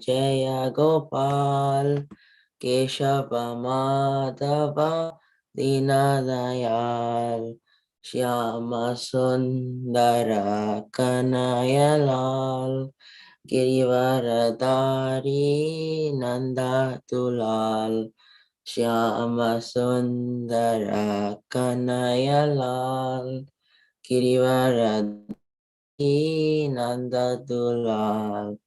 Jaya Gopal Keshava Madhava Dinadayal Shyama Sundara Kanayalal Girivaradari Nanda Tulal Shyama Sundara Kanayalal Girivaradari Nanda Tulal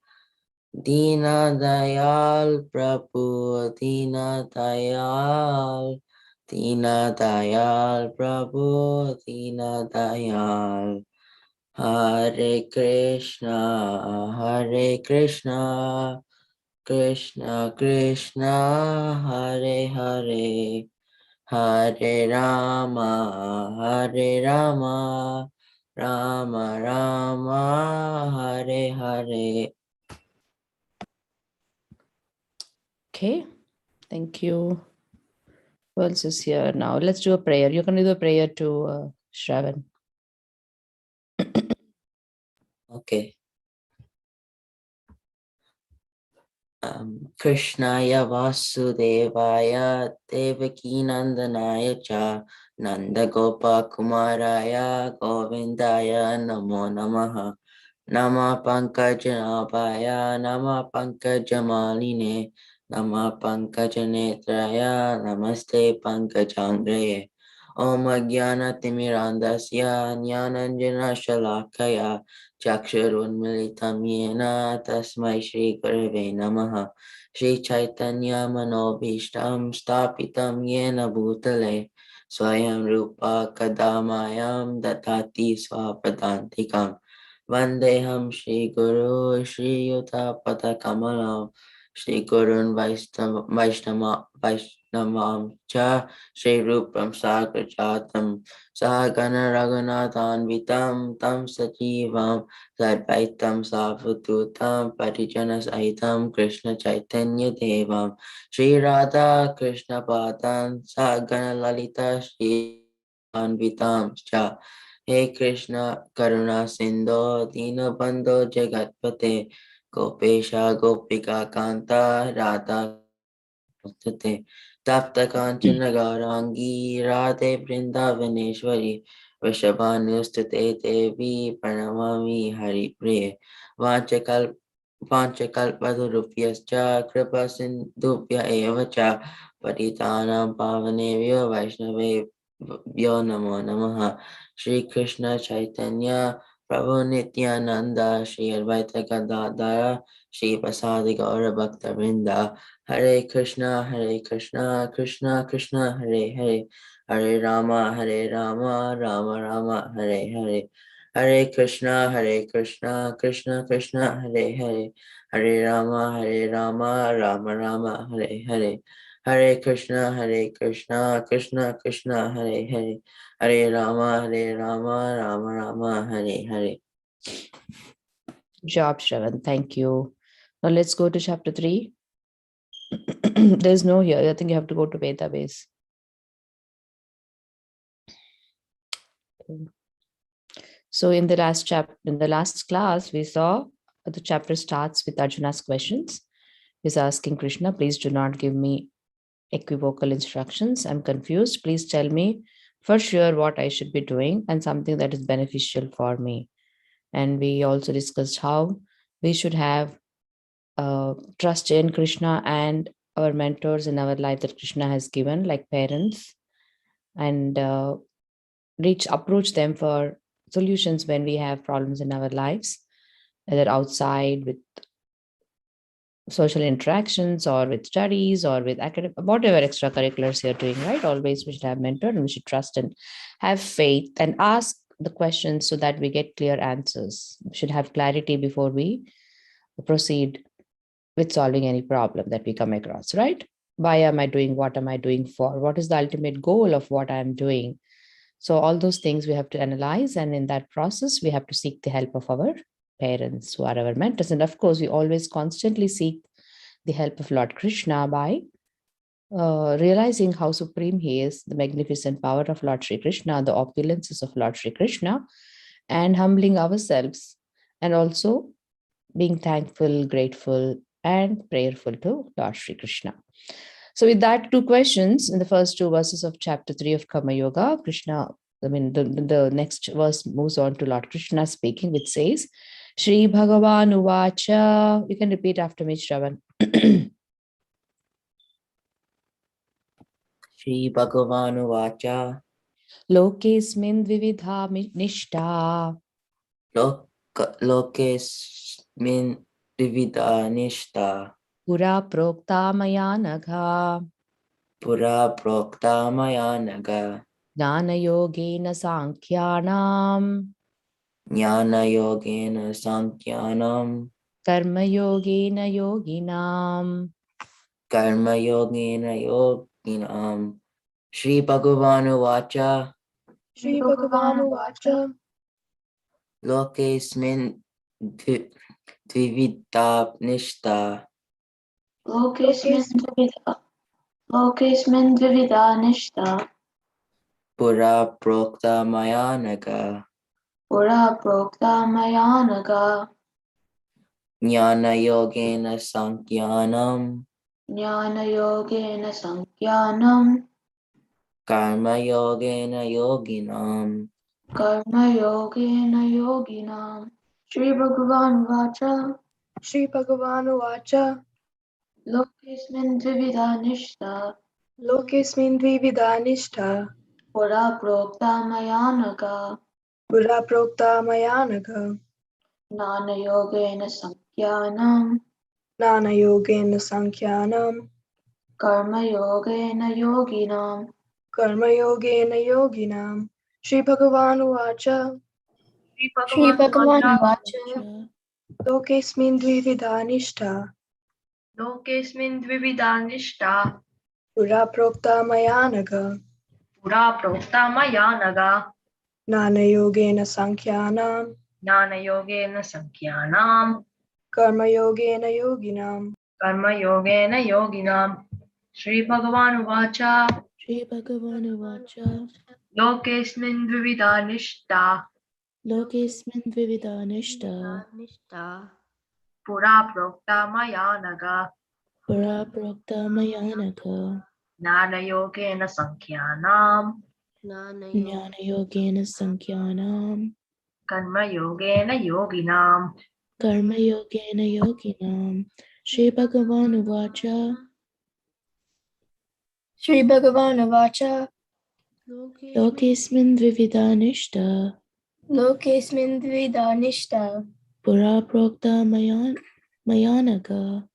Dina Dayal Prabhu Dina Dayal Dina Dayal Prabhu Dina Dayal Hare Krishna Krishna Krishna Hare Hare Hare Rama Rama Rama Hare Hare. Okay, thank you. Who else is here now? Let's do a prayer. You can do the prayer to Shravan. Okay. Krishnaya Vasudevaya Devaki Nandanaya Cha Nanda Gopa Kumaraya Govindaya Namo Namaha Nama Pankajanabhaya Nama Pankajamaline Nama Pankajanetraya Namaste Pankajangre Om Jnana Timirandasya Jnananjana Shalakaya Chakshurunmilitam yena tasmai Shri Gurave Namaha Shri Chaitanya Manobhishtam Stapitam yena Bhutale Swayam Rupa Kadamayam Datati Swapadantikam Vandeham Shri Guru Shri Yuta Kamalam Shri Gurun Vaishnavam Cha Shri Rupam Sagrajatam Sahagana Raghunathanvitam Tam Sajivam Sadvaitam Savadutam Parijana Sahitam Krishna Chaitanya Devam Shri Radha Krishna Padam Sahagana Lalita Shri Anvitam Cha He Krishna Karuna Sindhu Dinabandhu Jagatpate Gopesha Gopika Kanta Radha Namaste. Tapta Kanchana Gaurangi Radhe Vrindavaneshwari Vrishabhanustate Devi Pranamami Hari Priye Vanchakalpatarupyascha Kripa Sindhubhya Eva Cha Patitanam Pavanebhyo Vaishnavebhyo Namo Namaha Shri Krishna Chaitanya Prabhu Nityananda Shri Advaita Gadadhara Shri Pasadi Gaura Bhakta Vrinda Hare Krishna, Krishna Krishna, Hare Hare, Hare Rama, Rama Rama, Hare Hare. Hare Krishna, Krishna Krishna, Hare Hare, Hare Rama, Rama Rama, Hare Hare. Hare Krishna, Krishna Krishna, Hare Hare, Hare Rama, Rama Rama, Hare Hare. Job, Shravan. Thank you. Now let's go to chapter 3. There's no here. I think you have to go to database. So in the last class, we saw the chapter starts with Arjuna's questions. He's asking Krishna, please do not give me equivocal instructions. I'm confused. Please tell me for sure what I should be doing and something that is beneficial for me. And we also discussed how we should have trust in Krishna and our mentors in our life that Krishna has given, like parents, and approach them for solutions when we have problems in our lives, whether outside with social interactions or with studies or with academic, whatever extracurriculars you're doing, right? Always we should have mentor and we should trust and have faith and ask the questions so that we get clear answers. We should have clarity before we proceed with solving any problem that we come across, right? Why am I doing? What am I doing for? What is the ultimate goal of what I'm doing? So all those things we have to analyze. And in that process, we have to seek the help of our parents who are our mentors. And of course, we always constantly seek the help of Lord Krishna by realizing how supreme he is, the magnificent power of Lord Sri Krishna, the opulences of Lord Sri Krishna, and humbling ourselves, and also being thankful, grateful and prayerful to Lord Sri Krishna. So, with that, two questions in the first two verses of chapter 3 of Karma Yoga, the next verse moves on to Lord Krishna speaking, which says, Shri Bhagavan Uvacha. You can repeat after me, Shravan. Shri Bhagavan Uvacha. Lokesmin Vividha Nishta. Lokesmin Dvivida Nishta. Pura Prokta Maya Nagha. Pura Prokta Maya Naga. Jnana Yogena Sankhyanam. Jnana Yogena Sankhyanam. Karma Yogena Yoginam. Karma Yogena Yoginam. Shri Bhagavan Uvacha. Shri Bhagavan Vacha. Lokesmin Dvivida Nishta. Lokesmin Dvivida Nishta. Pura Prokta Maya Naga. Pura Prokta Mayanaga. Jnana Yogena Sankhyanam. Jnana Yogena Sankhyanam. Karma Yogena Yoginam. Karma Yogena Yoginam. Shri Bhagavan Vacha. Shri Bhagavan Vacha. Lokesmin Dvivida Nishta. Lokesmin Dvivida Nishta. Pura Prokta Mayanaga. Pura Prokta Mayanaga. Jnana Yogena Sankhyanam. Nana Yogena Sankhyanam. Karma Yogena Yoginam. Karma Yogena Yoginam. Shri Bhagavan Vacha. Shri Bhagavan Vacha. Lokesmin Dvivida Nishta. Lokesmin Dvivida Nishta. Pura Prokta Mayanaga. Pura Prokta Mayanaga. Nana Yogena Sankhyanam. Jnana Yogena Sankhyanam. Karma Yogena Yoginam. Karma Yogena Yoginam. Shri Bhagavan Vacha. Shri Bhagavan Vacha. Lokesmin Dvivida Nishta. Lokesmin Dvivida Nishta. Pura Prokta Mayanaga. Pura Prokta Mayanaga. Jnana Yogena Sankhyanam. Jnana Yogena Sankhyanam. Karma Yogena Yoginam. Karma Yogena Yoginam. Shri Bhagavan Vacha. Shri Bhagavan Vacha. Lokesmin Dvivida Nishta. Lokesmin Dvivida Nishta. Pura Prokta Mayanaga.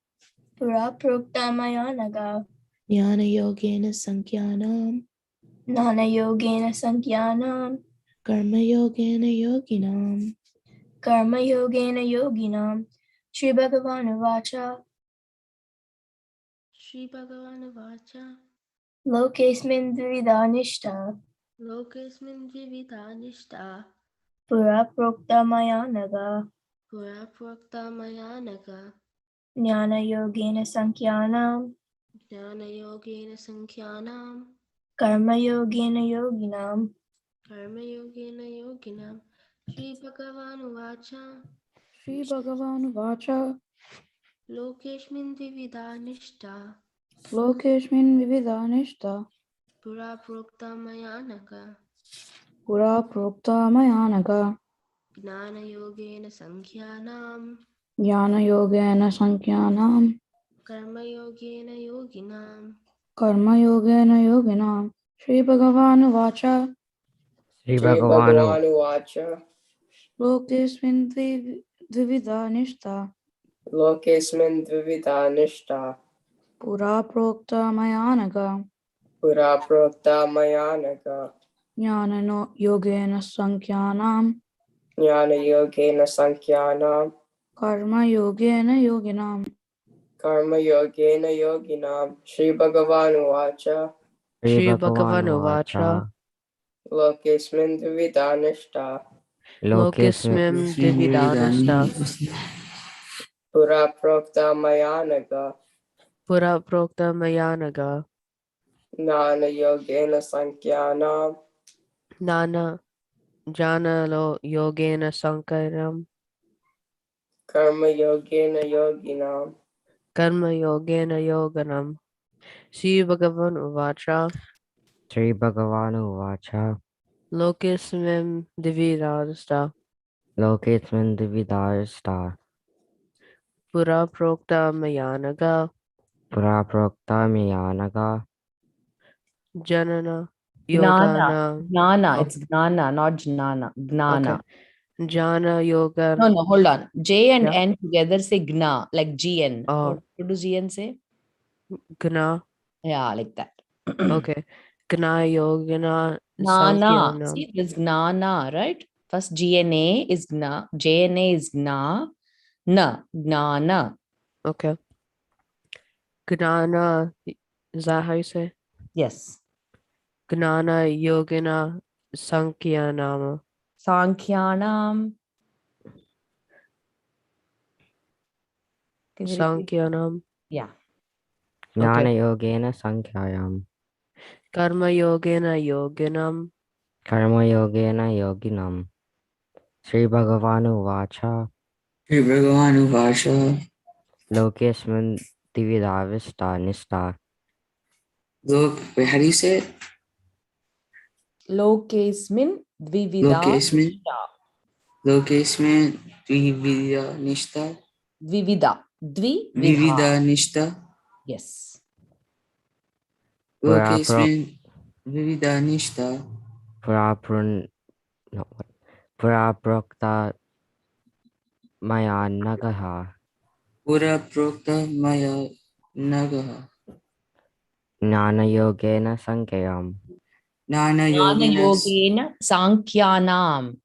Pura Prokta Mayanaga. Jnana Yogena Sankhyanam. Nana Yogena Sankhyanam. Karma Yogena Yoginam. Karma Yogena Yoginam. Shri Bhagavan Vacha. Shri Bhagavan Vacha. Lokesmin Dvivida Nishta. Lokesmin Dvivida Nishta. Pura Prokta Mayanaga. Pura Prokta Mayanaga. Jnana Yogena Sankhyanam. Jnana Yogena Sankhyanam. Karma Yogena Yoginam. Karma Yogena Yoginam. Shri Bhagavan Vacha. Shri Bhagavan Vacha. Lokesmin Dvivida Nishta. Lokesmin Dvivida Nishta. Pura Prokta Mayanaga. Pura Prokta Mayanaga. Jnana Yogena Sankhyanam. Jnana Yogena Sankhyanam. Karma Yogena Yoginam. Karma Yogena Yoginam. Shri Bhagavan Vacha. Shri Bhagavan Vacha. Lokesmin Dvivida Nishta. Lokesmin Dvivida Nishta. Pura Prokta Mayanaga. Pura Prokta Mayanaga. Jnana Yogena Sankhyanam. Jnana Yogena Sankhyanam. Karma Yogena Yoginam. Karma Yogena Yoginam. Shri Bhagavan Vacha. Shri Bhagavan Vacha. Lokesmin Dvivida Nishta. Lokesmin Dvivida Nishta. Pura Prokta Mayanaga. Pura Prokta Mayanaga. Jnana Yogena Sankhyanam. Jnana Yogena Sankaram. Karma Yogena Yoginam. कर्मयोगेन योगिनं श्रीभगवान् उवाच श्रीभगवानुवाच लोकेऽस्मिन् द्विविधा लोकेऽस्मिन् द्विविधा स्तः पुरा प्रोक्ता मया नघ पुरा प्रोक्ता मया नघ जनन Gnana. योगानां Gnana. Oh, It's Gnana, not Jnana. Gnana. okay. Jnana yoga. No, no, hold on. J and Yeah. N together say Gna, like GN. Oh, What does GN say? Gna. Yeah, like that. Okay. Gna yogina Gnana. sankyanam. See, there's Gnana, right? First GNA is Gna, JNA is Gna, Na, Gnana. Okay. Gnana, is that how you say? Yes. Gnana yogina sankyanam. Sankhyanam. Can you repeat? Sankyanam. Yeah. Okay. ज्ञानयोगेन सङ्ख्यायाम् Karma yogina yoginam. कर्मयोगेन योगिनं श्रीभगवानुवाच Sri Bhagavan Vasha. लोकेऽस्मिन् द्विविधा विष्टा निष्ठा Look, wait, how do you say it? Lokesmin dvivida Lokesmin. nishta. Lokesmin Dvividya Nishta. Dvivida. Dvividha. Vividha Nishta. Yes. पुरा pro Lokesmin Vividha Nishta. पुरा प्रुन् no, what? पुरा प्रोक्ता मया नघः Pura Prokta Maya Nagaha. ज्ञानयोगेन सङ्ख्यायाम् Nana Jnana Yoginas. yogena sankhyanam.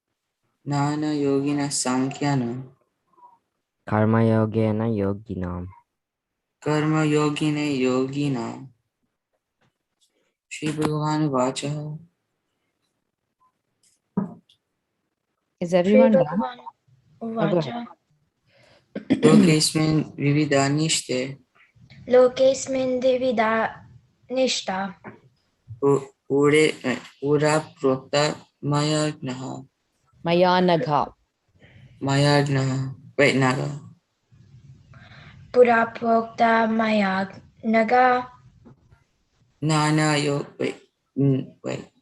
Nana Yogina Sankhyanam. कर्मयोगेन योगिनाम् Karma Yogine Yogina. Sri Bhagavan Vacha. Is everyone done? Bhagavan Oh, go ahead. Uvacha Lokesmin Vividha Nishte. Lokesmin Divida Nishta Pura Prokta Maya Naha. Mayanagha. Maya Naha. Wait, Naga. Pura Prokta Maya Naga Nana Yo. Wait.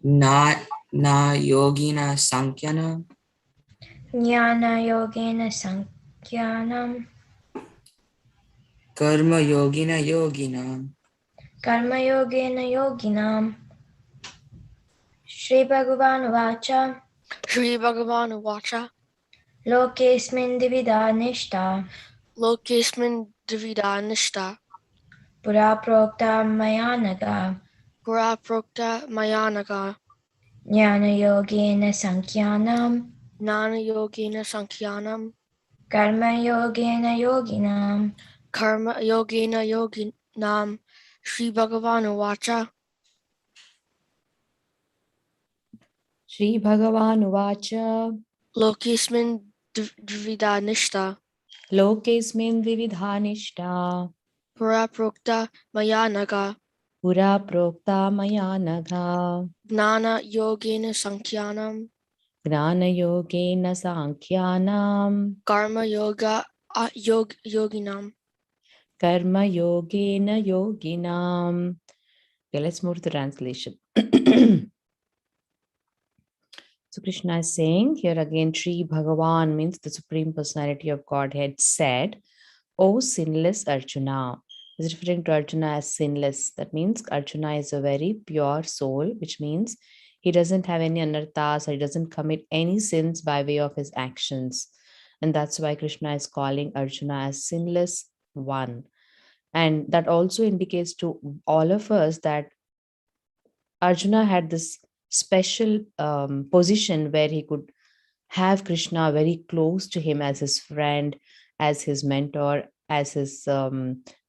Na Yogina Sankhyanam. Jnana Yogena Sankyanam Karma Yogina Yoginam. Karma Yogena Yoginam Shri Bhagavan Uvacha Shri Bhagavan Uvacha Lokesmin Divida Nishta Lokesmin Dvida Nishta Pura Prokta Maya Naga Pura Prokta Mayanaga Jnana Yogena Sankyanam Nana Yogina Sankyanam Karma Yogena Yoginam Karma Yogina Yoginam Shri Bhagavan Uvacha Shri Bhagavan Uvacha. Lokesmin Dvida Nishta Lokesmin dvividha nishta. Pura Prokta Mayanaga Pura prokta maya nagha. Gnana Yogina Sankyanam Gnana yogena sankhyanam. Karma Yoginam. Karma yogena yoginam. Okay, let's move to the translation. So Krishna is saying here again, Sri Bhagavan means the Supreme Personality of Godhead said, O sinless Arjuna. Is referring to Arjuna as sinless. That means Arjuna is a very pure soul, which means he doesn't have any anarthas or he doesn't commit any sins by way of his actions. And that's why Krishna is calling Arjuna as sinless one. And that also indicates to all of us that Arjuna had this special position where he could have Krishna very close to him as his friend, as his mentor, as his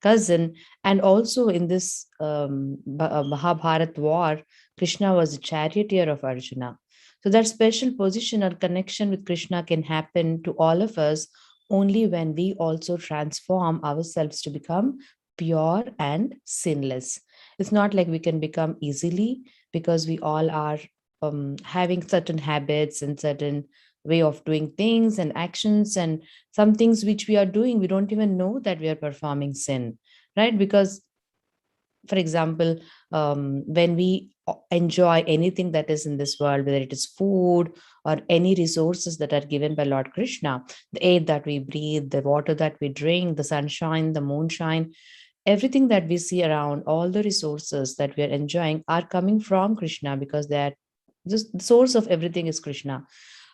cousin. And also in this Mahabharat war, Krishna was the charioteer of Arjuna. So that special position or connection with Krishna can happen to all of us only when we also transform ourselves to become pure and sinless. It's not like we can become easily because we all are having certain habits and certain way of doing things and actions, and some things which we are doing, we don't even know that we are performing sin, right? Because, for example, when we enjoy anything that is in this world, whether it is food or any resources that are given by Lord Krishna, the air that we breathe, the water that we drink, the sunshine, the moonshine, everything that we see around, all the resources that we are enjoying are coming from Krishna, because they are the source of everything is Krishna.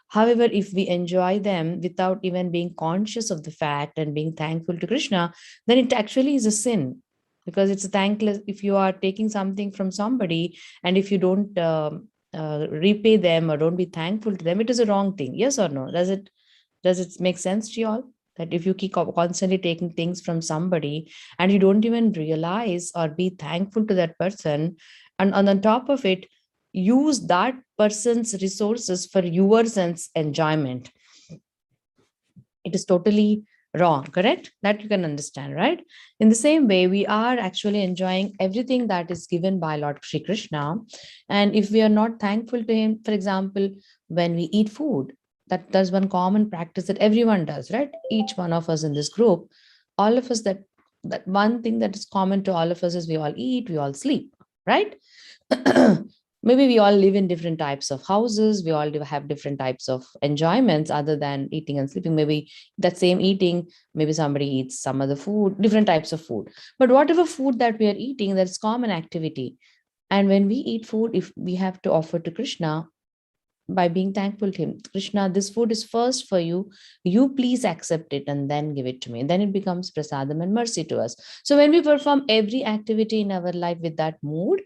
However, if we enjoy them without even being conscious of the fact and being thankful to Krishna, then it actually is a sin, because it's a thankless. If you are taking something from somebody and if you don't repay them or don't be thankful to them, it is a wrong thing. Yes or no? Does it make sense to you all? That if you keep constantly taking things from somebody and you don't even realize or be thankful to that person, and on top of it, use that person's resources for your sense enjoyment, it is totally wrong, correct? That you can understand, right? In the same way, we are actually enjoying everything that is given by Lord Shri Krishna. And if we are not thankful to him, for example, when we eat food, that's one common practice that everyone does, right? Each one of us in this group, all of us, that one thing that is common to all of us is we all eat, we all sleep, right? Maybe we all live in different types of houses, we all have different types of enjoyments other than eating and sleeping. Maybe that same eating, maybe somebody eats some other food, different types of food, but whatever food that we are eating, that's common activity. And when we eat food, if we have to offer to Krishna by being thankful to him, Krishna, this food is first for you, you please accept it and then give it to me, and then it becomes prasadam and mercy to us. So when we perform every activity in our life with that mood,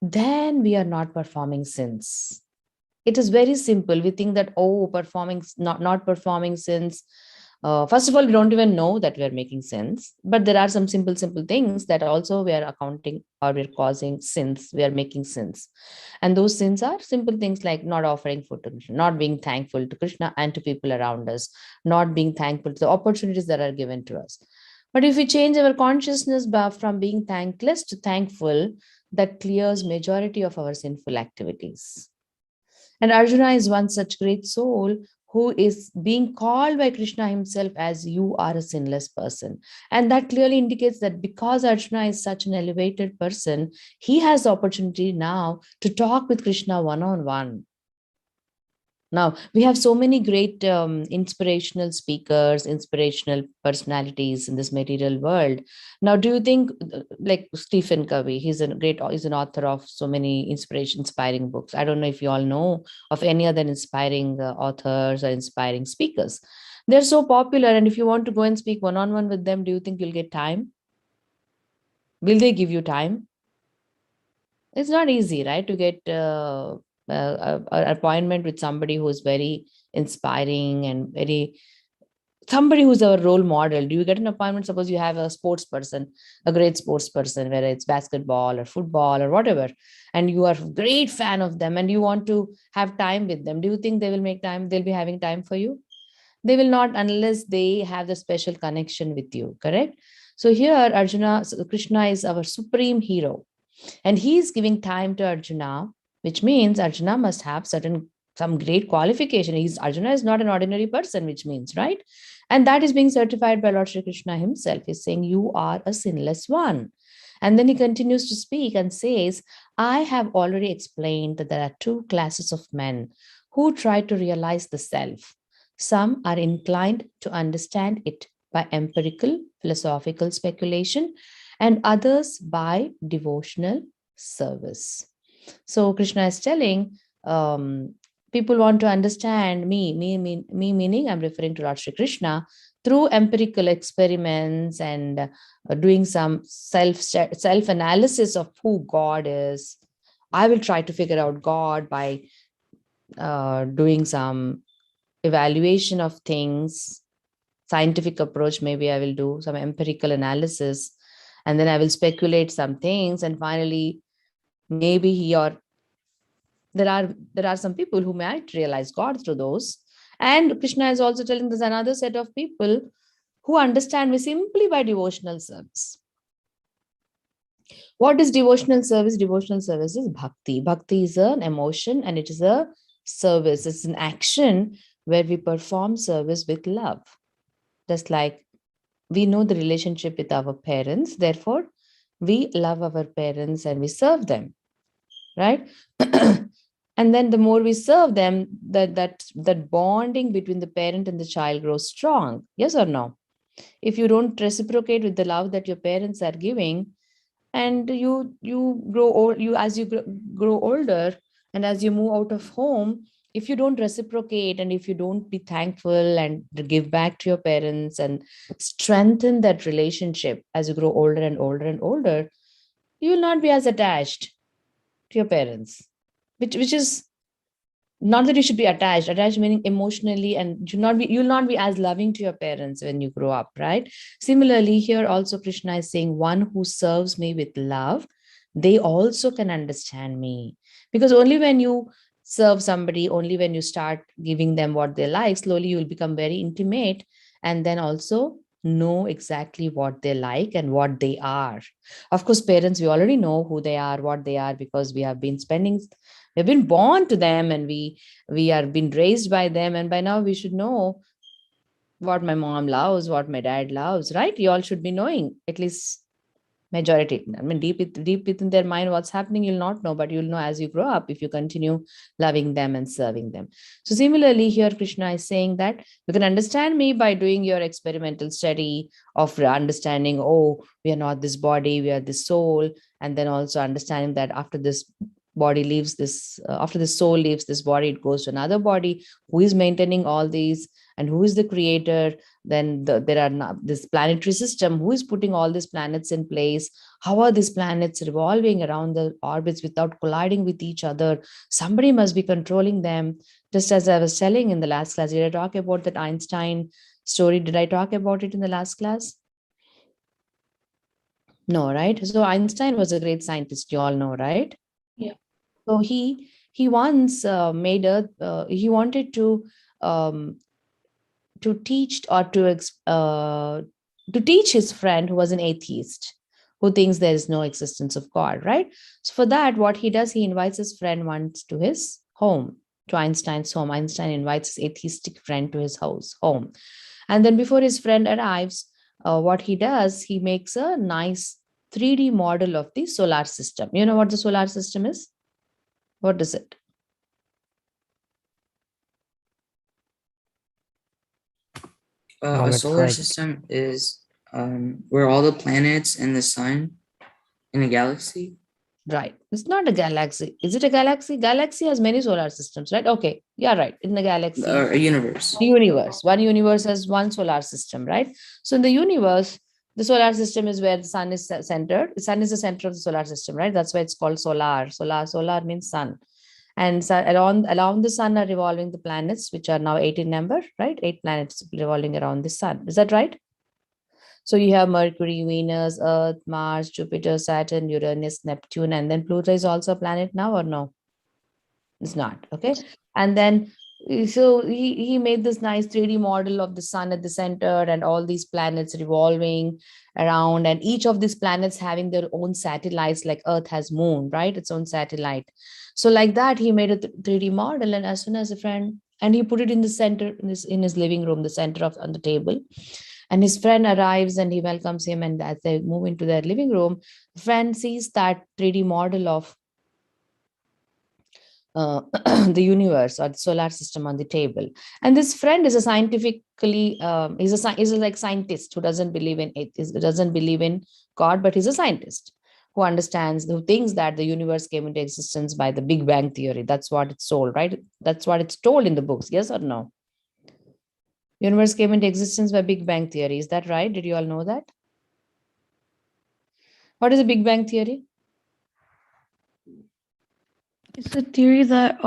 then we are not performing sins. It is very simple. We think that, oh, performing, not performing sins. First of all, we don't even know that we are making sins, but there are some simple things that also we are accounting, or we're causing sins. We are making sins. And those sins are simple things like not offering food to Krishna, not being thankful to Krishna and to people around us, not being thankful to the opportunities that are given to us. But if we change our consciousness from being thankless to thankful, that clears majority of our sinful activities. And Arjuna is one such great soul who is being called by Krishna himself as you are a sinless person. And that clearly indicates that because Arjuna is such an elevated person, he has the opportunity now to talk with Krishna one-on-one. Now, we have so many great inspirational speakers, inspirational personalities in this material world. Now, do you think, like Stephen Covey, he's an author of so many inspiring books. I don't know if you all know of any other inspiring authors or inspiring speakers. They're so popular, and if you want to go and speak one-on-one with them, do you think you'll get time? Will they give you time? It's not easy, right, to get an appointment with somebody who's very inspiring and somebody who's a role model. Do you get an appointment? Suppose you have a sports person, a great sports person, whether it's basketball or football or whatever, and you are a great fan of them and you want to have time with them. Do you think they will make time? They'll be having time for you? They will not, unless they have the special connection with you, correct? So here, Krishna is our supreme hero. And he is giving time to Arjuna, which means Arjuna must have some great qualification. Arjuna is not an ordinary person, which means, right? And that is being certified by Lord Shri Krishna himself. He's saying, you are a sinless one. And then he continues to speak and says, I have already explained that there are two classes of men who try to realize the self. Some are inclined to understand it by empirical, philosophical speculation, and others by devotional service. So Krishna is telling, people want to understand me meaning I'm referring to Lord Shri Krishna, through empirical experiments and doing some self-analysis of who God is. I will try to figure out God by doing some evaluation of things, scientific approach. Maybe I will do some empirical analysis, and then I will speculate some things, and finally maybe there are some people who might realize God through those. And Krishna is also telling there's another set of people who understand me simply by devotional service. What is devotional service? Devotional service is bhakti. Bhakti is an emotion and it is a service. It's an action where we perform service with love. Just like we know the relationship with our parents, therefore we love our parents and we serve them, right? And then the more we serve them, that bonding between the parent and the child grows strong. Yes or no? If you don't reciprocate with the love that your parents are giving, and you grow old, you as you grow older, and as you move out of home, if you don't reciprocate and if you don't be thankful and give back to your parents and strengthen that relationship as you grow older and older and older, you will not be as attached to your parents, which is not that you should be attached meaning emotionally, and you'll not be as loving to your parents when you grow up, right? Similarly, here also Krishna is saying, one who serves me with love, they also can understand me. Because only when you serve somebody, only when you start giving them what they like, slowly you will become very intimate, and then also know exactly what they like and what they are. Of course, parents, we already know who they are, what they are, because we've been born to them, and we are been raised by them, and by now we should know what my mom loves, what my dad loves, right? You all should be knowing, at least majority. I mean, deep within their mind what's happening, you'll not know, but you'll know as you grow up if you continue loving them and serving them. So similarly, here Krishna is saying that you can understand me by doing your experimental study of understanding, oh, we are not this body, we are this soul. And then also understanding that after this body leaves this after the soul leaves this body, it goes to another body. Who is maintaining all these, and who is the creator? Then there are this planetary system. Who is putting all these planets in place? How are these planets revolving around the orbits without colliding with each other? Somebody must be controlling them. Just as I was telling in the last class, did I talk about that Einstein story? Did I talk about it in the last class? No, right? So Einstein was a great scientist, you all know, right? Yeah. So he once he wanted um, to teach or to teach his friend who was an atheist, who thinks there is no existence of God, right? So for that, what he does, he invites his friend once to his home, to Einstein's home. Einstein invites his atheistic friend to his home. And then before his friend arrives, what he does, he makes a nice 3D model of the solar system. You know what the solar system is? What is it? A It's solar like system is where all the planets and the sun in a galaxy. Right. It's not a galaxy. Is it a galaxy? Galaxy has many solar systems, right? Okay. Yeah, right. In the galaxy, Or a universe. universe. One universe has one solar system, right? So in the universe, the solar system is where the sun is centered. The sun is the center of the solar system, right? That's why it's called solar. Solar means sun. And so around the sun are revolving the planets, which are now 8 in number, right? 8 planets revolving around the sun. Is that right? So you have Mercury, Venus, Earth, Mars, Jupiter, Saturn, Uranus, Neptune, and then Pluto is also a planet now, or no? It's not. Okay. And then so he made this nice 3D model of the sun at the center and all these planets revolving around, and each of these planets having their own satellites, like Earth has moon, right? Its own satellite. So like that, he made a 3D model, and as soon as a friend, and he put it in the center in his living room, the center of on the table. And his friend arrives and he welcomes him. And as they move into their living room, the friend sees that 3D model of the universe or the solar system on the table. And this friend is a scientifically, he's a like scientist who doesn't believe in it, doesn't believe in God, but he's a scientist who understands, who thinks that the universe came into existence by the Big Bang theory. That's what it's told, right? That's what it's told in the books. Yes or no? Universe came into existence by Big Bang theory. Is that right? Did you all know that? What is the Big Bang theory? It's the theory that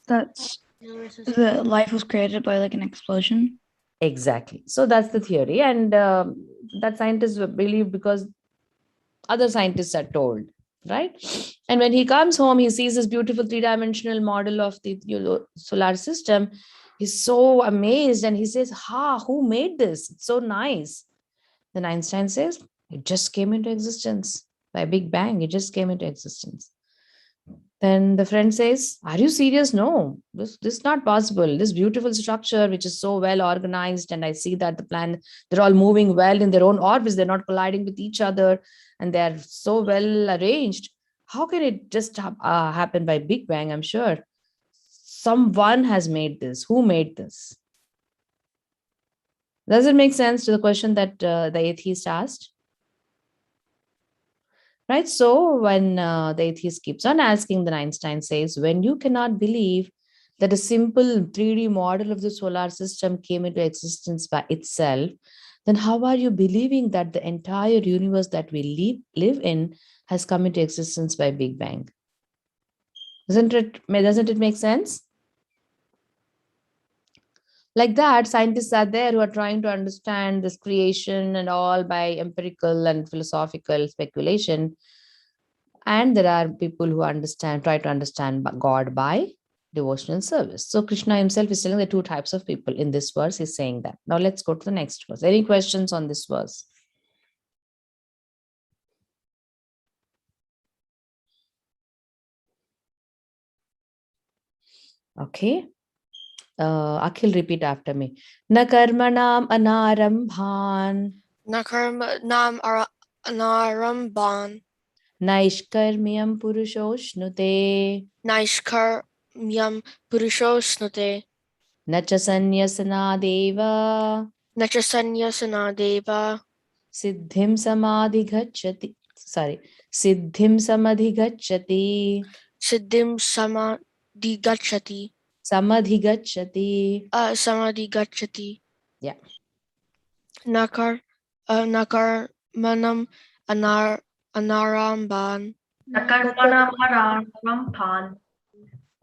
that's the life was created by like an explosion. Exactly. So that's the theory. And that scientists believe because other scientists are told, right? And when he comes home, he sees this beautiful three-dimensional model of the solar system. He's so amazed and he says, who made this? It's so nice. Then Einstein says, it just came into existence by Big Bang. It just came into existence. Then the friend says, are you serious? No, this is not possible. This beautiful structure, which is so well organized, and I see that the plan, they're all moving well in their own orbits, they're not colliding with each other, and they're so well arranged. How can it just happen by Big Bang? I'm sure someone has made this. Who made this? Does it make sense to the question that the atheist asked? Right. So when the atheist keeps on asking, then Einstein says, when you cannot believe that a simple 3D model of the solar system came into existence by itself, then how are you believing that the entire universe that we live in has come into existence by Big Bang? Doesn't it make sense? Like that, scientists are there who are trying to understand this creation and all by empirical and philosophical speculation. And there are people who try to understand God by devotional service. So Krishna himself is telling the two types of people in this verse. He's saying that. Now let's go to the next verse. Any questions on this verse? Okay. Akhil, repeat after me. Na karmanam anarambhan. Na karma nam anaramban. Naishkarmyam purushoshnute. Naishkarmyam purushosnute. Nacha sanyasanadeva. Nacha sanyasanadeva. Siddhim samadhigacchati. Sorry. Siddhim samadhigacchati. Siddhim samadhigacchati. Samadhigacchati. Samadhigacchati. Yeah. Nakarmanam anaramban. Nakarmanam aramphan.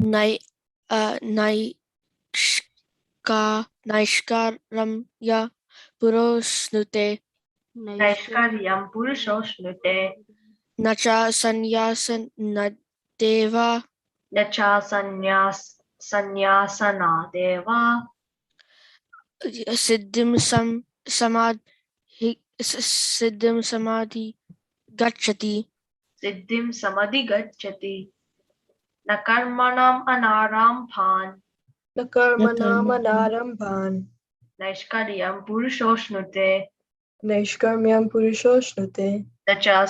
Naishkaramya purosnute. Naishkaryam purushoshnute. Nacha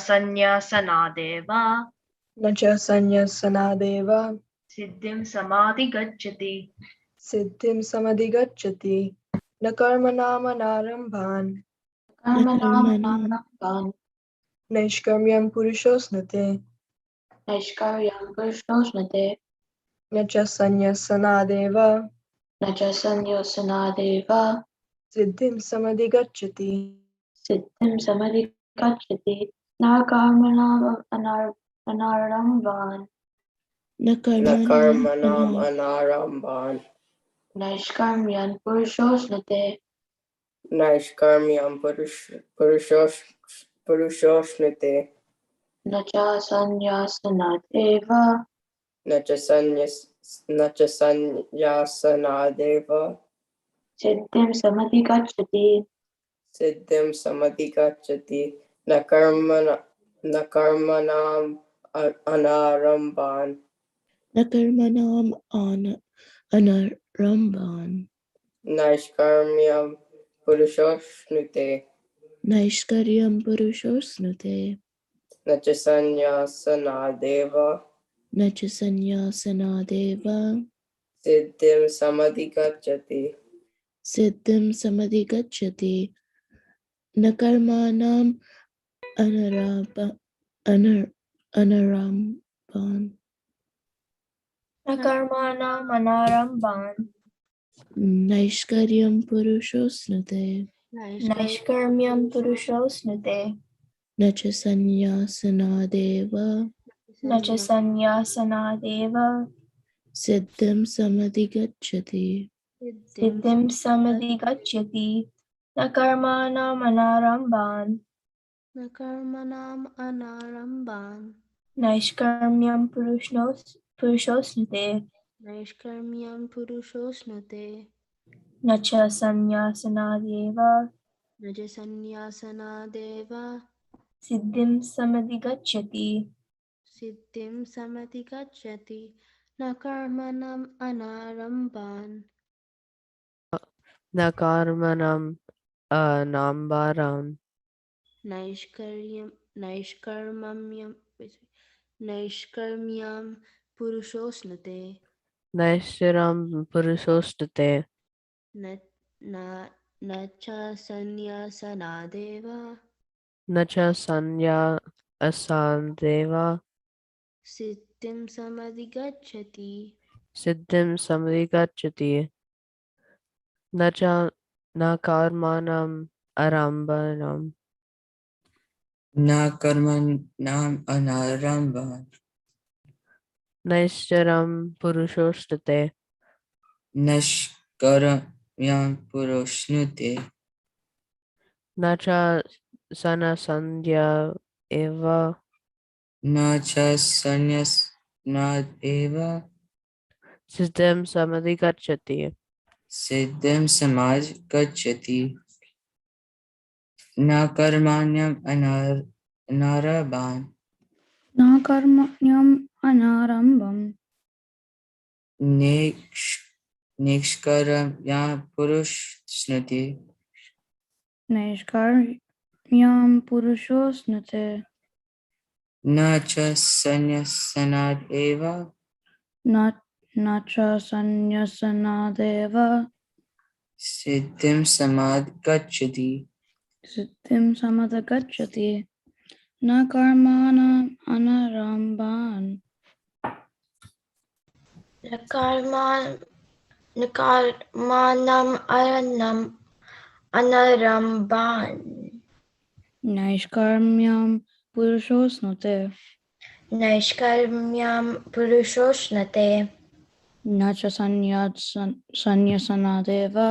sanyasanadeva. Yacha sanyasanadeva. Siddhim samadhi gacchati. Siddhim samadhi gacchati. Nakarmanam anarambhan. Nakarmanam Naishkaryam purushoshnute. Naishkarmyam Purushoshnute Nacha sanyasanadeva. Nacha Sanyasanadeva Siddhim samadhi gacchati. Siddhim Samadhigacchati Nakarmanam Naishkarmyam Purushosnate Nacha Sanyasanadeva Siddhim Samadhigacchati Nakarmanam Anaramban Naishkarmyam Purushoshnute Nacha Sanyasanadeva Siddhim Samadhigacchati Nakarmanam Anaramban Naishkarmyam Purushoshnute Nachasanyasanadeva Siddhim Samadhigacchati Nakarmanam anarambhan. Naishkaryam purushosnute. Nacha sanyasanadeva. Siddhim samadhigacchati. Nakarmanam anarambhan. Naishkarmyam purushosnute. Nacha sanyasanadeva. Siddhim samadhigacchati. सिद्धिं समधिगच्छति न कर्मणम् अनारम्भान् न कर्मणं nambaram नैष्कर्म्यं नैष्कर्म्यं पुरुषोऽश्नुते naishram purushoshtate न न न च सन्न्यासनादेव nacha sanya asandeva सिद्धिं समधिगच्छति siddhim samrigachati nacha na karmanam arambanam Na karman nam anarambha. naishcharam purushoshtate Nashkaram yam purushnute. nacha sana sandhya eva Na cha sanyas nad eva. siddhim samrigachati Siddhim samaj gacchati. Na karmanyam anaraban. Na karmanyam anarambam. Nikshkaram yam purushnute. Naishkaryam purushosnate. Na cha sanyas sanad eva. Nacha sanyasanadeva. Siddhim samad gacchati. Siddhim samadagachati. Na karmanam anaramban. न कर्माणम् अनरम्भान् Naishkarmyam purushosnate. नैष्कर्म्यं पुरुषोऽश्नुते Nacha sanyasanadeva.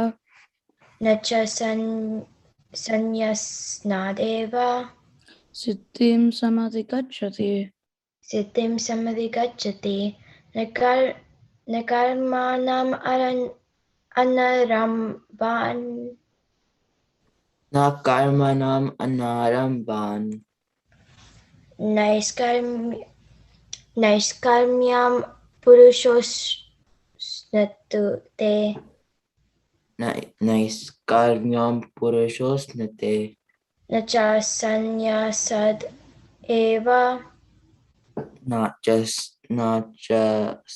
न च संन्यस्नादेव Siddhim samadhigachati. सिद्धिं समधिगच्छति न कर्माणम् अनरम्भान् Na karmanam anaramban. नैष्कर्म्यं पुरुषोऽश्नुते Naiskarmyam purushosnate. न च संन्यासद् एव Not just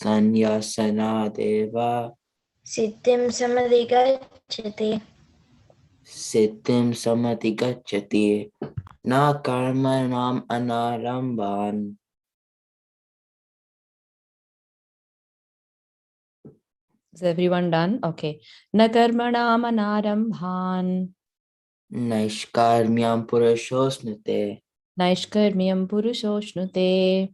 sanyasana deva. सिद्धिं समधिगच्छति Siddhim samati gacchati. Na karmanam anaramban. Is everyone done? Okay. Na karmanam anarambhan. Naishkarmyam purushosnate. Naishkarmyam purushoshnute.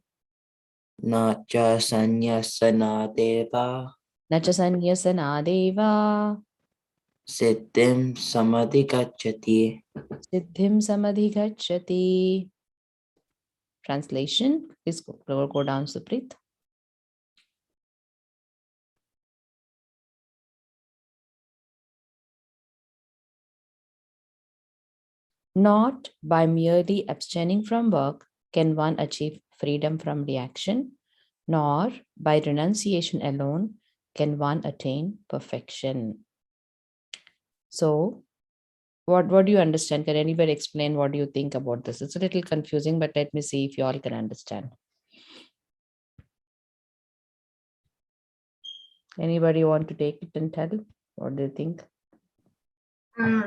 Na cha sanyasana deva. Nacha sanyasanadeva. Siddhim samadhi gacchati. Siddhim samadhigachati. Translation. Please go down, Suprit. Not by merely abstaining from work can one achieve freedom from reaction, nor by renunciation alone can one attain perfection. So, what do you understand? Can anybody explain what do you think about this? It's a little confusing, but let me see if you all can understand. Anybody want to take it and tell? What do you think?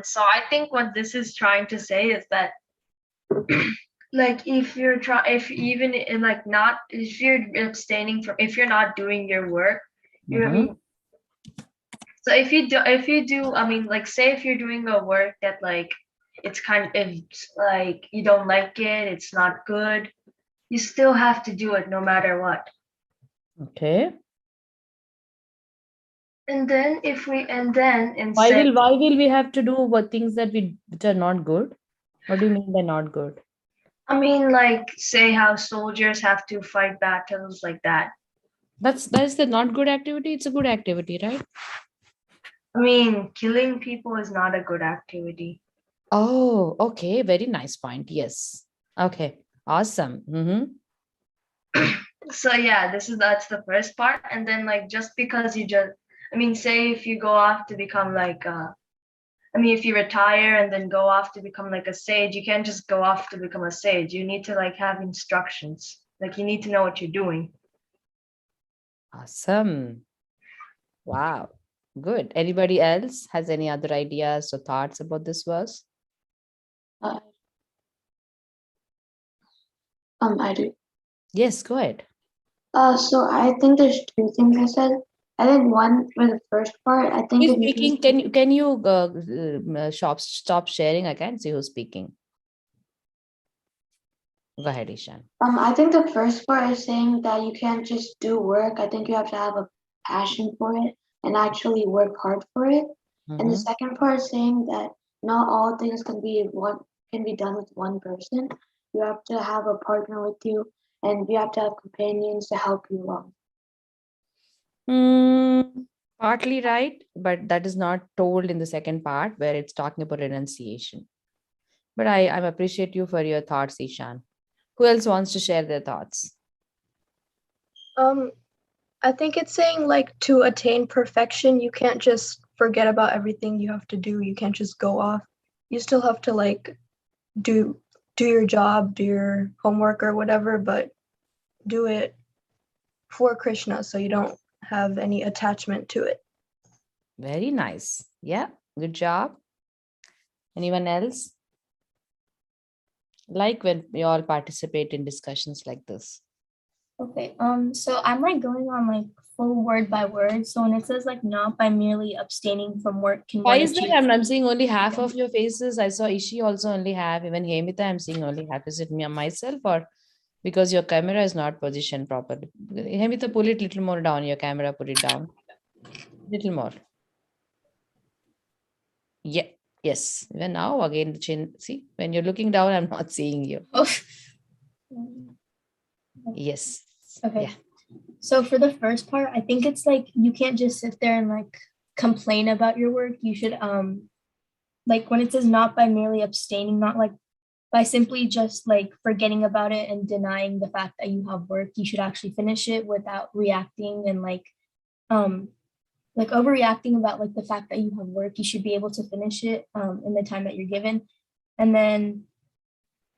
So I think what this is trying to say is that like if you're if you're abstaining from, if you're not doing your work, Mhm. so if you do, I mean, like, say if you're doing a work that like it's like you don't like it, it's not good, you still have to do it no matter what. Okay. And then Why will we have to do what things which are not good? What do you mean by not good? I mean, like, say how soldiers have to fight battles like that. That's the not good activity. It's a good activity, right? I mean, killing people is not a good activity. Oh, okay. Very nice point. Yes. Okay. Awesome. So yeah, that's the first part. And then like just because you just, I mean, say if you go off to become like I mean, if you retire and then go off to become like a sage, you can't just go off to become a sage. You need to like have instructions. Like you need to know what you're doing. Awesome. Wow. Good. Anybody else has any other ideas or thoughts about this verse? I do. Yes, go ahead. So I think there's two things I said. I think one for the first part, I think Who's if you speaking? Can you stop sharing? I can't see who's speaking. Go ahead, Ishan. I think the first part is saying that you can't just do work. I think you have to have a passion for it and actually work hard for it. And the Mhm. second part is saying that not all things can be done with one person. You have to have a partner with you, and you have to have companions to help you along. Partly right, but that is not told in the second part where it's talking about renunciation. But I appreciate you for your thoughts, Ishan. Who else wants to share their thoughts? I think it's saying like to attain perfection, you can't just forget about everything you have to do. You can't just go off. You still have to like do your job, do your homework or whatever, but do it for Krishna so you don't have any attachment to it. Very nice. Yeah, good job. Anyone else? Like when we all participate in discussions like this. Okay, so I'm like going on like full word by word. So when it says like not by merely abstaining from work can Why one is that? achieve. I'm seeing only half of your faces. I saw Ishi also only have, even Hemita, I'm seeing only half. Is it me myself or because your camera is not positioned properly? Hemita, pull it little more down. Your camera, put it down. Little more. Yeah. Yes. Even now again the chin. See, when you're looking down, I'm not seeing you. Oh. Yes. Okay. Yeah. So for the first part, I think it's like you can't just sit there and like complain about your work. You should like when it says not by merely abstaining, not like by simply just like forgetting about it and denying the fact that you have work, you should actually finish it without reacting and like overreacting about like the fact that you have work. You should be able to finish it in the time that you're given. And then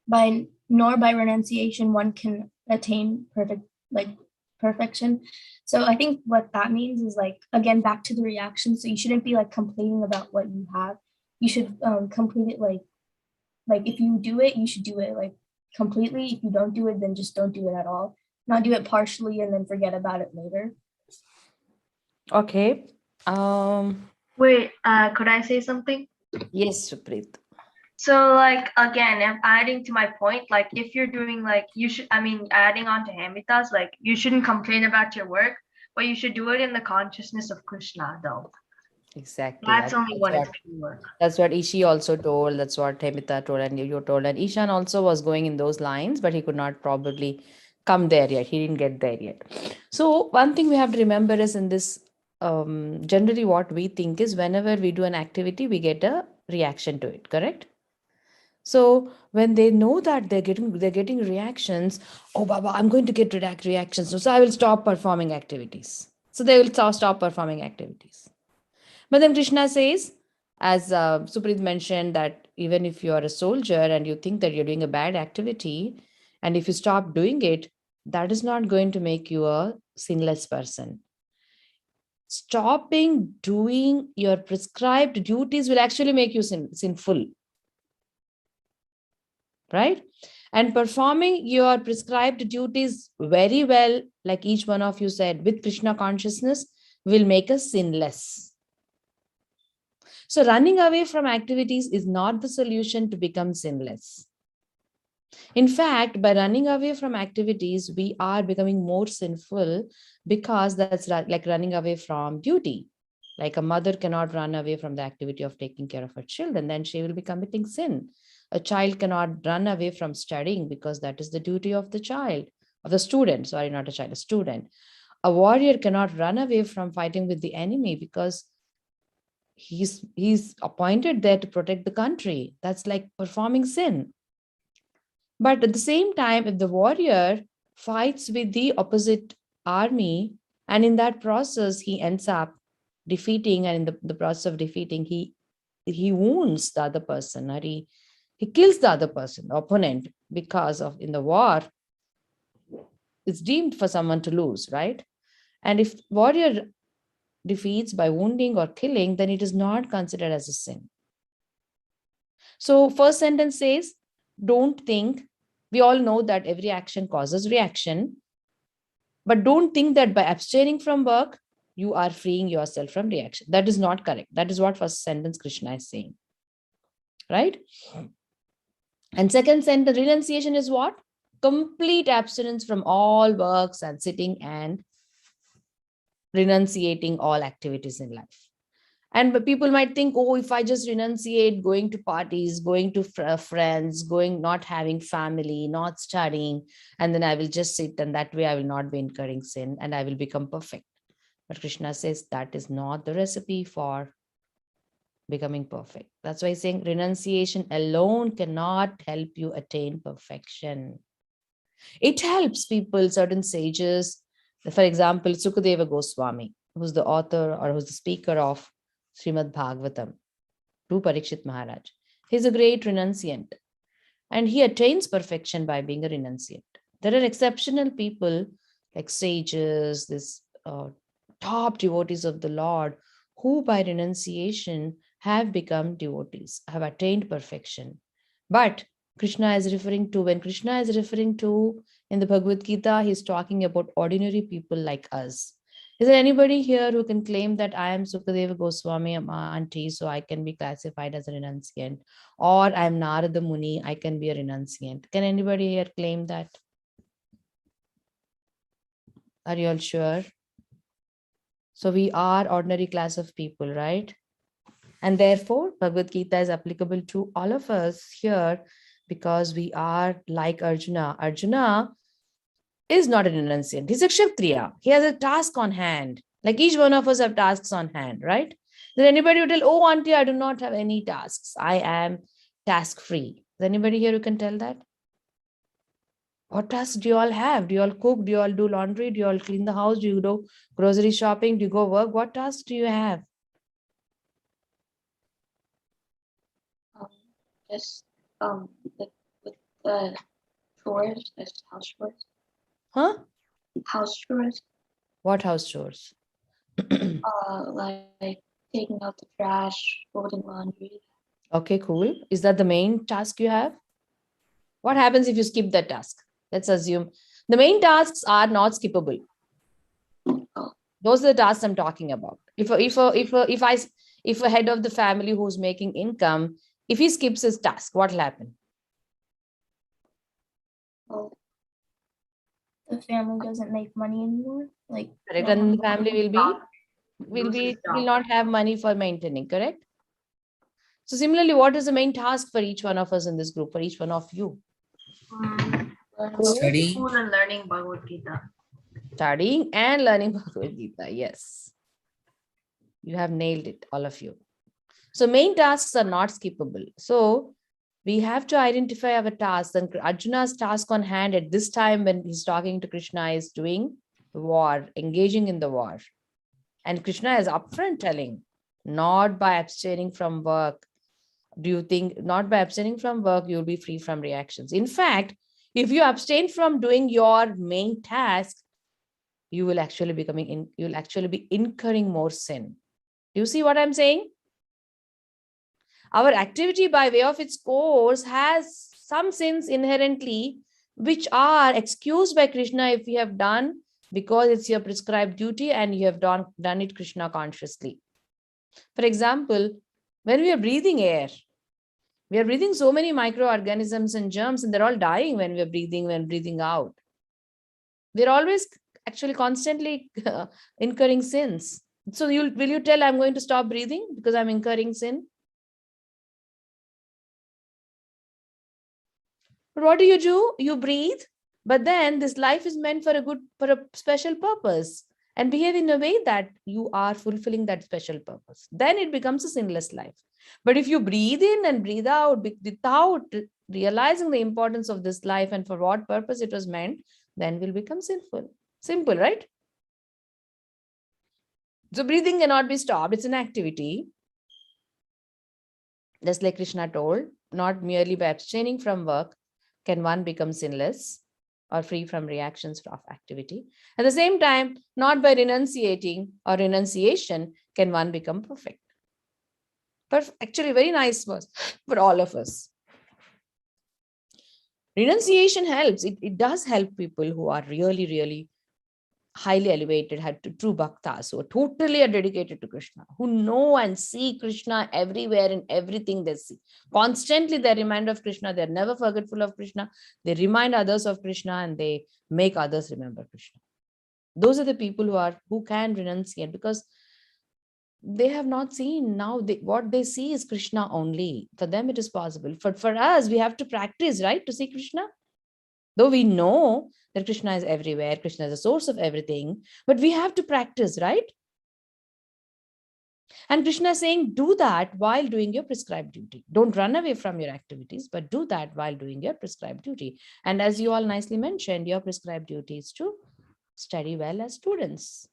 by renunciation one can attain perfection. So I think what that means is like again back to the reaction. So you shouldn't be like complaining about what you have. You should complete it like if you do it, you should do it like completely. If you don't do it, then just don't do it at all. Not do it partially and then forget about it later. Okay. Wait, could I say something? Yes, Supreet. So like again, I'm adding to my point, like if you're doing like you should, I mean adding on to Hamita's, like you shouldn't complain about your work, but you should do it in the consciousness of Krishna though. Exactly. That's only when it's true work. That's what Ishi also told. That's what Hemita told, and you told. And Ishan also was going in those lines, but he could not probably come there yet. He didn't get there yet. So one thing we have to remember is in this, generally what we think is whenever we do an activity, we get a reaction to it. Correct? So when they know that they're getting reactions, oh Baba, I'm going to get reactions. So I will stop performing activities. So they will stop performing activities. But then Krishna says, as Supreet mentioned, that even if you are a soldier and you think that you're doing a bad activity, and if you stop doing it, that is not going to make you a sinless person. Stopping doing your prescribed duties will actually make you sinful. Right? And performing your prescribed duties very well, like each one of you said, with Krishna consciousness, will make us sinless. So running away from activities is not the solution to become sinless. In fact, by running away from activities, we are becoming more sinful because that's like running away from duty. Like a mother cannot run away from the activity of taking care of her children, then she will be committing sin. A child cannot run away from studying because that is the duty of the child, of the student. Sorry, not a child, a student. A warrior cannot run away from fighting with the enemy because he's appointed there to protect the country. That's like performing sin. But at the same time, if the warrior fights with the opposite army, and in that process, he ends up defeating, and in the process of defeating, he wounds the other person, or he kills the other person, the opponent, because of in the war, it's deemed for someone to lose, right? And if warrior defeats by wounding or killing, then it is not considered as a sin. So first sentence says, don't think, we all know that every action causes reaction, but don't think that by abstaining from work, you are freeing yourself from reaction. That is not correct. That is what first sentence Krishna is saying, right? And second sentence, renunciation is what? Complete abstinence from all works and sitting and renunciating all activities in life. And people might think, oh, if I just renunciate going to parties, going to friends, going, not having family, not studying, and then I will just sit, and that way I will not be incurring sin and I will become perfect. But Krishna says that is not the recipe for becoming perfect. That's why he's saying renunciation alone cannot help you attain perfection. It helps people, certain sages. For example, Sukadeva Goswami, who's the author or who's the speaker of Srimad Bhagavatam to Parikshit Maharaj. He's a great renunciant, and he attains perfection by being a renunciant. There are exceptional people like sages, this top devotees of the Lord, who by renunciation have become devotees, have attained perfection. But Krishna is referring to, when Krishna is referring to in the Bhagavad Gita, he's talking about ordinary people like us. Is there anybody here who can claim that I am Sukadeva Goswami, auntie, so I can be classified as a renunciant? Or I am Narada Muni, I can be a renunciant? Can anybody here claim that? Are you all sure? So we are ordinary class of people, right? And therefore, Bhagavad Gita is applicable to all of us here because we are like Arjuna. Arjuna is not a renunciant. He's a Kshatriya. He has a task on hand. Like each one of us have tasks on hand, right? Is there anybody who tell, oh, auntie, I do not have any tasks. I am task free. Is there anybody here who can tell that? What tasks do you all have? Do you all cook? Do you all do laundry? Do you all clean the house? Do you do grocery shopping? Do you go work? What tasks do you have? Just with the chores, just house chores. Huh? House chores. What house chores? Like taking out the trash, folding laundry. Okay, cool. Is that the main task you have? What happens if you skip that task? Let's assume the main tasks are not skippable. Those are the tasks I'm talking about. If a head of the family who's making income, if he skips his task, what will happen? The family doesn't make money anymore. Like, correct, and the family will not have money for maintaining, correct? So similarly, what is the main task for each one of us in this group, for each one of you? Study. School and learning Bhagavad Gita. Studying and learning Bhagavad Gita. Yes. You have nailed it, all of you. So main tasks are not skippable. So we have to identify our tasks, and Arjuna's task on hand at this time when he's talking to Krishna is doing war, engaging in the war. And Krishna is upfront telling, not by abstaining from work. Do you think not by abstaining from work, you'll be free from reactions? In fact, if you abstain from doing your main task, you will actually be incurring more sin. Do you see what I'm saying? Our activity by way of its course has some sins inherently, which are excused by Krishna if you have done because it's your prescribed duty and you have done it Krishna consciously. For example, when we are breathing air, we are breathing so many microorganisms and germs, and they're all dying when breathing out. We're always actually constantly incurring sins. So will you tell I'm going to stop breathing because I'm incurring sin? But what do? You breathe, but then this life is meant for a special purpose, and behave in a way that you are fulfilling that special purpose. Then it becomes a sinless life. But if you breathe in and breathe out without realizing the importance of this life and for what purpose it was meant, then we'll become sinful. Simple, right? So breathing cannot be stopped. It's an activity. Just like Krishna told, not merely by abstaining from work can one become sinless or free from reactions of activity. At the same time, not by renunciating or renunciation can one become perfect. Actually, very nice verse for all of us. Renunciation helps. It does help people who are really, really highly elevated, had to true bhaktas who are totally are dedicated to Krishna, who know and see Krishna everywhere in everything they see. Constantly they remind of Krishna. They're never forgetful of Krishna. They remind others of Krishna and they make others remember Krishna. Those are the people who can renunciate, because they have not seen. Now what they see is Krishna only. For them it is possible. For us, we have to practice, right, to see Krishna. Though we know that Krishna is everywhere, Krishna is the source of everything, but we have to practice, right? And Krishna is saying, do that while doing your prescribed duty. Don't run away from your activities, but do that while doing your prescribed duty. And as you all nicely mentioned, your prescribed duty is to study well as students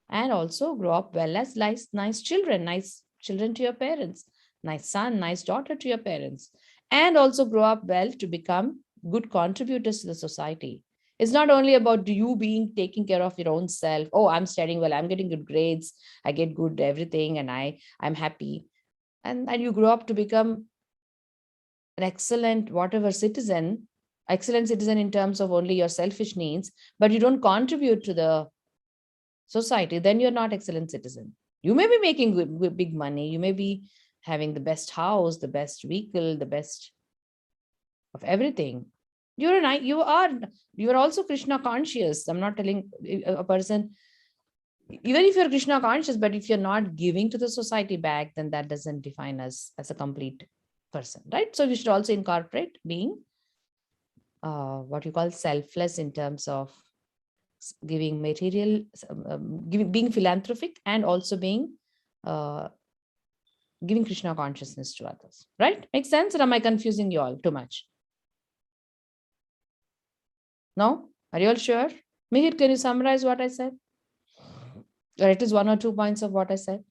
and also grow up well as nice children to your parents, nice son, nice daughter to your parents, and also grow up well to become good contributors to the society. It's not only about you being taking care of your own self. Oh, I'm studying well, I'm getting good grades, I get good everything, and I'm happy. And you grow up to become an excellent excellent citizen in terms of only your selfish needs, but you don't contribute to the society, then you're not excellent citizen. You may be making good, big money. You may be having the best house, the best vehicle, the best of everything. You are also Krishna conscious. I'm not telling a person, even if you're Krishna conscious, but if you're not giving to the society back, then that doesn't define us as a complete person, right? So we should also incorporate being what you call selfless in terms of giving material, being philanthropic, and also being giving Krishna consciousness to others, right? Makes sense? Or am I confusing you all too much? No? Are you all sure? Mihir, can you summarize what I said? Or it is 1 or 2 points of what I said?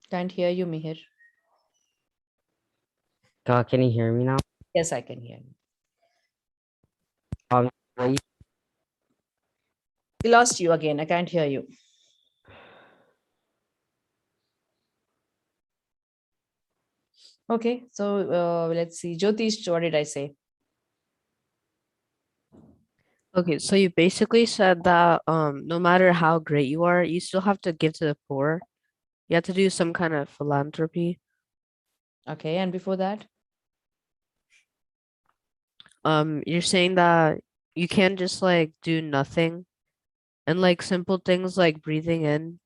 Can't hear you, Mihir. Can you hear me now? Yes, I can hear you. What We lost you again. I can't hear you. Okay, so let's see. Jyotish, what did I say? Okay, so you basically said that no matter how great you are, you still have to give to the poor. You have to do some kind of philanthropy. Okay, and before that? You're saying that you can't just like do nothing, and like simple things like breathing in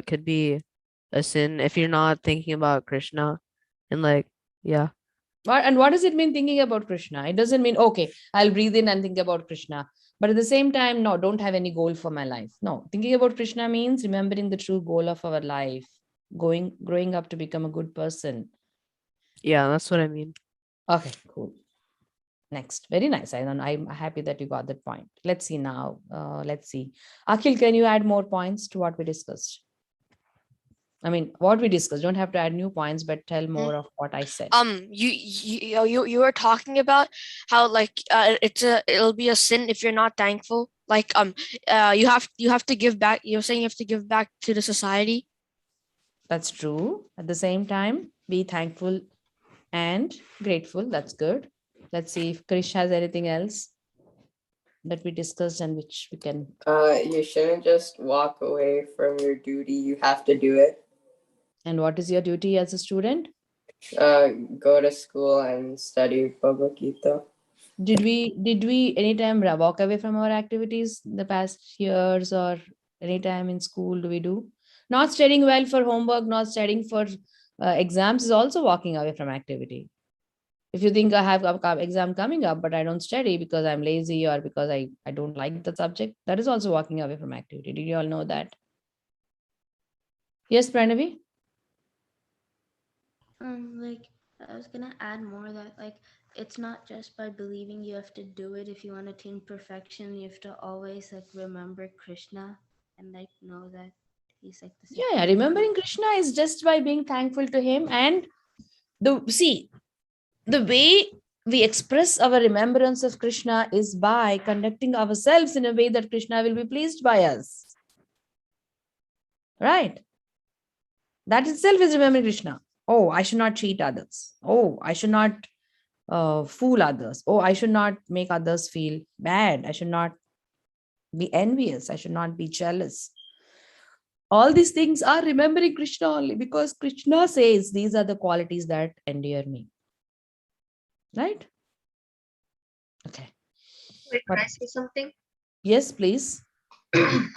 could be a sin if you're not thinking about Krishna, and like yeah. What does it mean thinking about Krishna? It doesn't mean, okay, I'll breathe in and think about Krishna. But at the same time, no, don't have any goal for my life. No, thinking about Krishna means remembering the true goal of our life, growing up to become a good person. Yeah, that's what I mean. Okay, cool. Next, very nice. I'm happy that you got that point. Let's see now. Let's see. Akhil, can you add more points to what we discussed? I mean, what we discussed. Don't have to add new points, but tell more of what I said. You were talking about how like it'll be a sin if you're not thankful. Like you have to give back. You're saying you have to give back to the society. That's true. At the same time, be thankful and grateful. That's good. Let's see if Krish has anything else that we discussed and which we can. You shouldn't just walk away from your duty. You have to do it. And what is your duty as a student? Go to school and study Bhagavad Gita. Did we anytime walk away from our activities in the past years, or anytime in school do we do? Not studying well for homework, not studying for exams is also walking away from activity. If you think I have an exam coming up, but I don't study because I'm lazy or because I don't like the subject, that is also walking away from activity. Did you all know that? Yes, Pranavi? Like I was gonna add more that like it's not just by believing you have to do it. If you want to attain perfection, you have to always like remember Krishna and like know that he's like the Yeah, remembering Krishna is just by being thankful to him. And the way we express our remembrance of Krishna is by conducting ourselves in a way that Krishna will be pleased by us. Right? That itself is remembering Krishna. Oh, I should not cheat others. Oh, I should not fool others. Oh, I should not make others feel bad. I should not be envious. I should not be jealous. All these things are remembering Krishna only because Krishna says these are the qualities that endear me. Right? Okay. Wait, can I say something? Yes, please.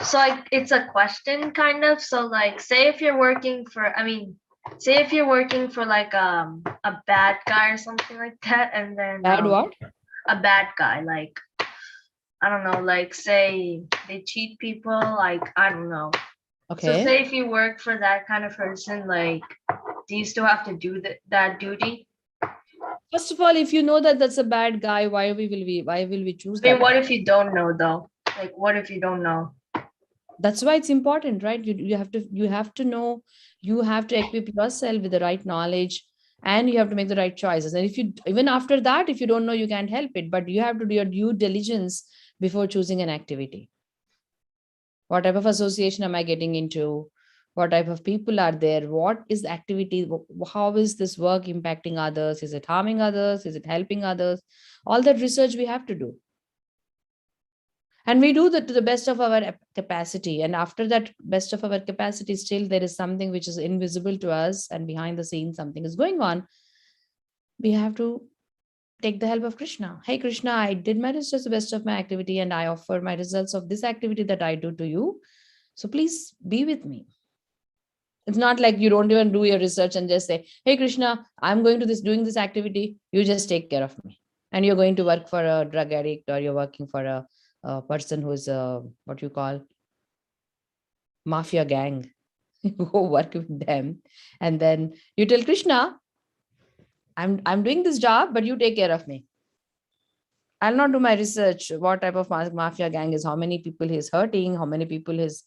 So like it's a question kind of. So like say if you're working for say if you're working for like a bad guy or something like that, and then Bad what? a bad guy, like I don't know, like say they cheat people, like I don't know. So Okay. say if you work for that kind of person, like do you still have to do that duty? First of all, if you know that that's a bad guy, why will we choose I mean, that? what if you don't know though? Like what if you don't know? That's why it's important, right? You have to know, you have to equip yourself with the right knowledge, and you have to make the right choices. And if you, even after that, if you don't know, you can't help it, but you have to do your due diligence before choosing an activity. What type of association am I getting into? What type of people are there? What is the activity? How is this work impacting others? Is it harming others? Is it helping others? All that research we have to do. And we do that to the best of our capacity. And after that best of our capacity, still there is something which is invisible to us, and behind the scenes something is going on. We have to take the help of Krishna. Hey Krishna, I did my research the best of my activity, and I offer my results of this activity that I do to you. So please be with me. It's not like you don't even do your research and just say, hey Krishna, I'm going to doing this activity, you just take care of me. And you're going to work for a drug addict, or you're working for a person who's what you call mafia gang. You go work with them, and then you tell Krishna, I'm doing this job, but you take care of me. I'll not do my research. What type of mafia gang is, how many people he's hurting, how many people he's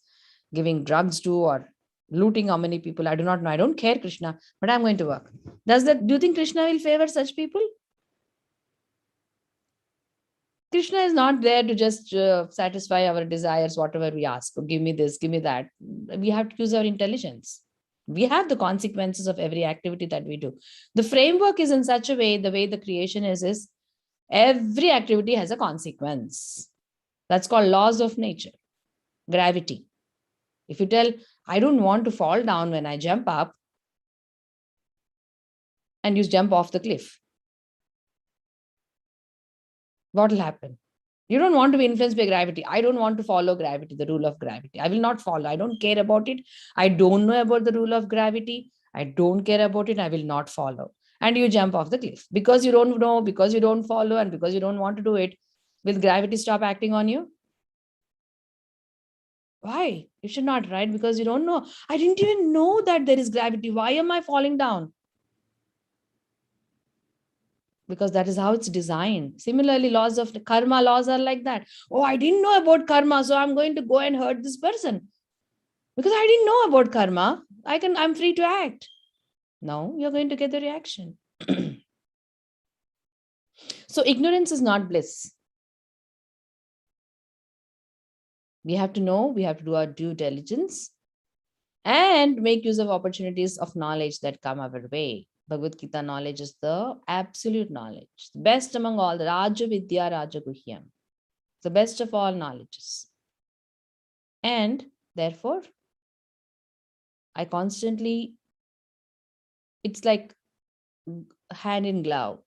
giving drugs to, or looting how many people. I do not know. I don't care, Krishna, but I'm going to work. Do you think Krishna will favor such people? Krishna is not there to just satisfy our desires, whatever we ask. Give me this, give me that. We have to use our intelligence. We have the consequences of every activity that we do. The framework is in such a way, the way the creation is every activity has a consequence. That's called laws of nature, gravity. If you tell, I don't want to fall down when I jump up, and you jump off the cliff, what will happen? You don't want to be influenced by gravity. I don't want to follow gravity, the rule of gravity. I will not follow. I don't care about it. I don't know about the rule of gravity. I don't care about it. I will not follow. And you jump off the cliff because you don't know, because you don't follow, and because you don't want to do it. Will gravity stop acting on you? Why? You should not, right? Because you don't know. I didn't even know that there is gravity. Why am I falling down? Because that is how it's designed. Similarly, laws of karma laws are like that. Oh, I didn't know about karma, so I'm going to go and hurt this person because I didn't know about karma. I'm free to act. No, you're going to get the reaction. So ignorance is not bliss. We have to know, we have to do our due diligence and make use of opportunities of knowledge that come our way. Bhagavad Gita knowledge is the absolute knowledge, the best among all, the Raja Vidya Raja Guhyam, the best of all knowledges. And therefore, I constantly, it's like hand in glove.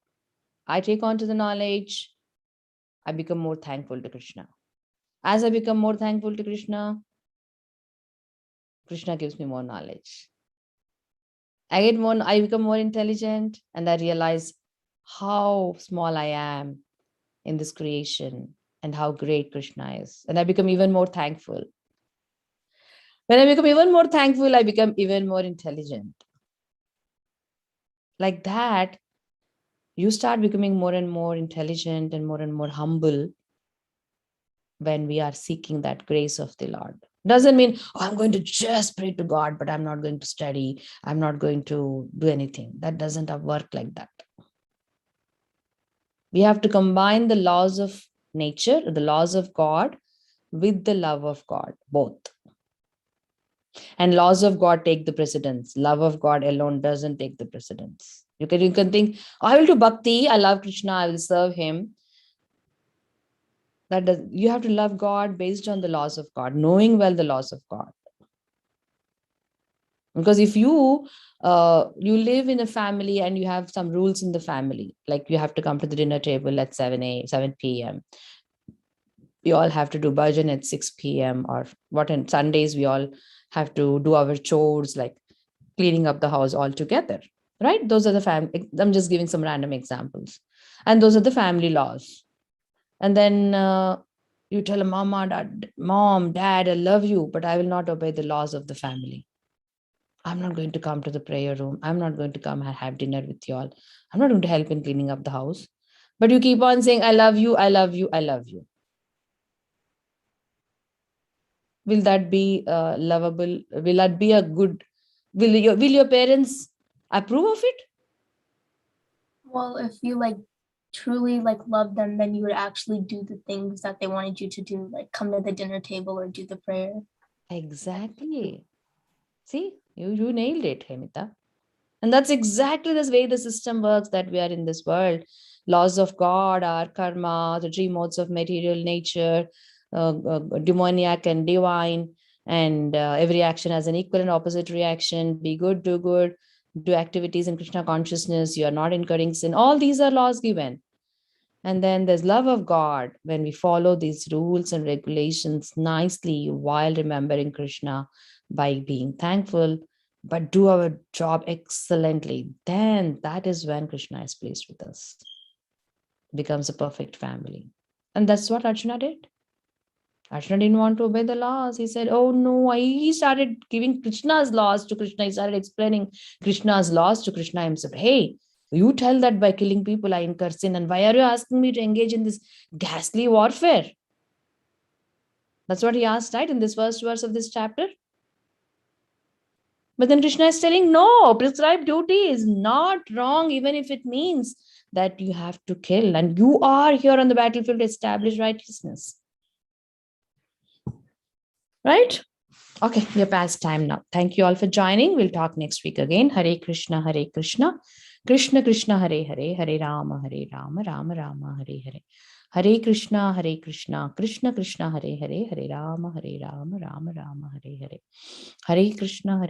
I take on to the knowledge, I become more thankful to Krishna. As I become more thankful to Krishna, Krishna gives me more knowledge. I become more intelligent, and I realize how small I am in this creation and how great Krishna is. And I become even more thankful. When I become even more thankful, I become even more intelligent. Like that, you start becoming more and more intelligent and more humble when we are seeking that grace of the Lord. Doesn't mean, oh, I'm going to just pray to God, but I'm not going to study. I'm not going to do anything. That doesn't work like that. We have to combine the laws of nature, the laws of God, with the love of God, both. And laws of God take the precedence. Love of God alone doesn't take the precedence. You can think, oh, I will do bhakti, I love Krishna, I will serve him. You have to love God based on the laws of God, knowing well the laws of God. Because if you live in a family and you have some rules in the family, like you have to come to the dinner table at 7 p.m. We all have to do bhajan at 6 p.m. or what, on Sundays we all have to do our chores, like cleaning up the house all together, right? Those are the family. I'm just giving some random examples. And those are the family laws. And then you tell a mom, dad, I love you, but I will not obey the laws of the family. I'm not going to come to the prayer room. I'm not going to come and have dinner with you all. I'm not going to help in cleaning up the house. But you keep on saying, I love you, I love you, I love you. Will that be lovable? Will that be a good, will your parents approve of it? Well, if you like truly like love them, then you would actually do the things that they wanted you to do, like come to the dinner table or do the prayer. Exactly. See, you nailed it, Hemita. And that's exactly the way the system works, that we are in this world. Laws of God are karma, the three modes of material nature, demoniac and divine, and every action has an equal and opposite reaction. Be good, do activities in Krishna consciousness. You are not incurring sin. All these are laws given. And then there's love of God when we follow these rules and regulations nicely while remembering Krishna by being thankful, but do our job excellently. Then that is when Krishna is pleased with us. It becomes a perfect family. And that's what Arjuna did. Arjuna didn't want to obey the laws. He said, oh no, he started giving Krishna's laws to Krishna. He started explaining Krishna's laws to Krishna himself. Hey, you tell that by killing people I incur sin, and why are you asking me to engage in this ghastly warfare? That's what he asked, right, in this first verse of this chapter. But then Krishna is telling, no, prescribed duty is not wrong, even if it means that you have to kill. And you are here on the battlefield to establish righteousness. Right? Okay, we're past time now. Thank you all for joining. We'll talk next week again. Hare Krishna, Krishna Krishna, Hare Hare, Hare Rama, Rama Rama, Hare Hare. Hare Krishna, Krishna Krishna, Hare Hare, Hare Rama, Rama Rama, Hare Hare. Hare Krishna,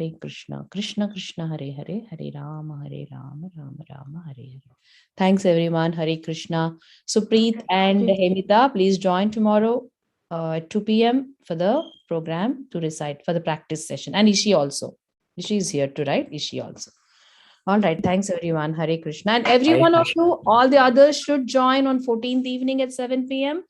Krishna Krishna, Hare Hare, Hare Rama, Rama Rama, Hare Hare. Thanks everyone. Hare Krishna. Supreet and Hemita, please join tomorrow at 2 p.m. for the program to recite for the practice session. And Ishi also. Ishi is here to write. Ishi also. All right. Thanks, everyone. Hare Krishna. And every one of you, all the others should join on 14th evening at 7 p.m.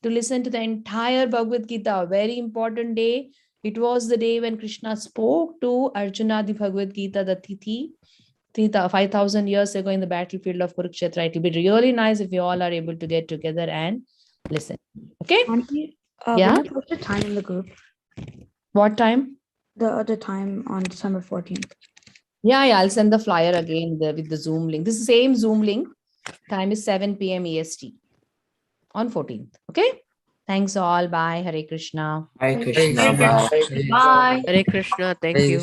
to listen to the entire Bhagavad Gita. A very important day. It was the day when Krishna spoke to Arjuna the Bhagavad Gita, the Tithi, 5,000 years ago in the battlefield of Kurukshetra. It will be really nice if you all are able to get together and listen. Okay? Yeah. Will you post the time in the group? What time? The other time on December 14th. Yeah, I'll send the flyer again with the Zoom link. This is the same Zoom link. Time is 7 p.m. EST on 14th. Okay? Thanks all. Bye. Hare Krishna. Hare Krishna. Bye. Bye. Hare Krishna. Thank you.